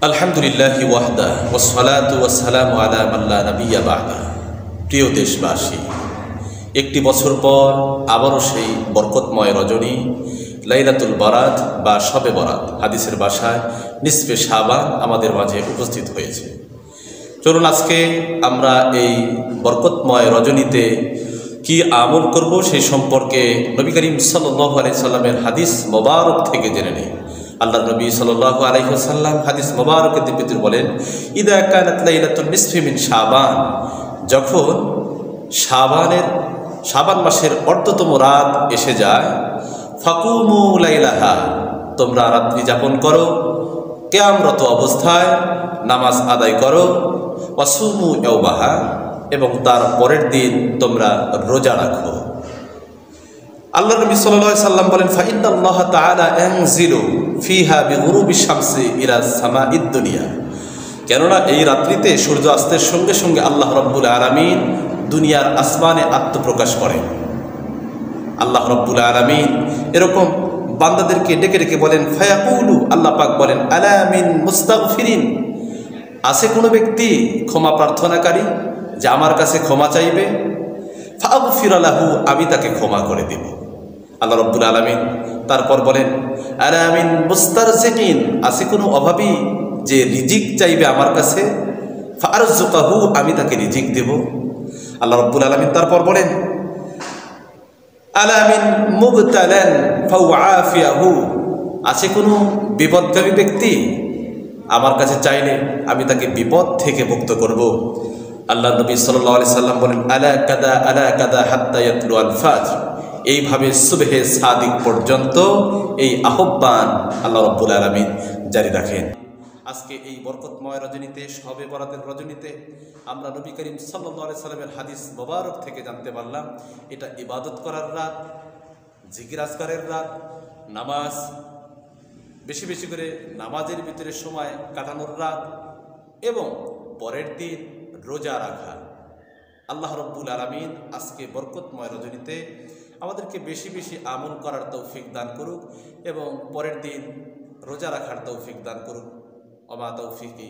আলহামদুলিল্লাহি ওয়াহদা ওয়াসসালাতু ওয়াসসালামু আলা মান লা নাবিয়্যা বা'দা। প্রিয় দেশবাসী, একটি বছর পর আবারও সেই বরকতময় রজনী লাইলাতুল বারাত বা শবে বরাত, হাদিসের ভাষায় নিসফে শাবান আমাদের মাঝে উপস্থিত হয়েছে। চলুন আজকে আমরা এই বরকতময় রজনীতে কি আমল করব সেই সম্পর্কে নবী করিম সাল্লাল্লাহু আলাইহি সাল্লামের হাদিস মোবারক থেকে জেনে নেই। আল্লাহ নবী সাল্লাল্লাহু আলাইহি ওয়াসাল্লাম হাদিস মোবারকের ভিতরে বলেন, ইদা কানাত লাইলাতুন নিসফি মিন শাবান, যখন শাবান মাসের অর্ধতম রাত এসে যায়, ফাকুমু লাইলাহা, তোমরা রাত্রি যাপন করো, কিয়ামরত অবস্থায় নামাজ আদায় করো, ওয়াসুমু ইয়াওমাহা, এবং তার পরের দিন তোমরা রোজা রাখো। আল্লাহ নবী সাল্লাল্লাহু আলাইহি সাল্লাম বলেন, ফাইন্নাল্লাহা তাআলা ইয়ানজিলু ফিহা বিগুরুবি শামসি ইলা সামাঈদ দুনিয়া, কেননা এই রাত্রিতে সূর্য অস্তের সঙ্গে সঙ্গে আল্লাহ রাব্বুল আলামিন দুনিয়ার আসমানে আত্মপ্রকাশ করেন। আল্লাহ রাব্বুল আলামিন এরকম বান্দাদেরকে ডেকে ডেকে বলেন, ফায়াকুলু, আল্লাহ পাক বলেন, আলা মিন মুস্তাগফিরিন, আছে কোনো ব্যক্তি ক্ষমা প্রার্থনাকারী যে আমার কাছে ক্ষমা চাইবে? ফাগফির লাহু, আমি তাকে ক্ষমা করে দেব। আল্লাহ রাব্বুল আলামিন তারপর বলেন, আলা মিন মুস্তারজিকিন, আছে কোনো অভাবী যে রিজিক চাইবে আমার কাছে? ফারজুকাহু, আমি তাকে রিজিক দেব। আল্লাহ রাব্বুল আলামিন তারপর বলেন, আলা মিন মুবতালান ফাউআফিয়াহু, আছে কোনো বিপদগামী ব্যক্তি আমার কাছে চাইলে আমি তাকে বিপদ থেকে মুক্ত করব। আল্লাহ নবী সাল্লাল্লাহু আলাইহি সাল্লাম বলেন, আলা কাদা হাত্তা ইয়াতলু আল ফাজর, এইভাবে সুবহে সাদিক পর্যন্ত এই আহ্বান আল্লাহ রাব্বুল আলামিন জারি রাখেন। আজকে এই বরকতময় রজনীতে, শবে বরাতের রজনীতে আমরা নবী করিম সাল্লাল্লাহু আলাইহি সাল্লামের হাদিস মোবারক থেকে জানতে পারলাম, এটা ইবাদত করার রাত, জিকির আজকারের রাত, নামাজ বেশি বেশি করে নামাজের ভিতরে সময় কাটানোর রাত, এবং পরের দিন রোজা রাখা। আল্লাহ রাব্বুল আলামিন আজকে বরকতময় রজনীতে আমাদেরকে বেশি বেশি আমল করার তৌফিক দান করুক এবং পরের দিন রোজা রাখার তৌফিক দান করুক। ওমা তৌফিকি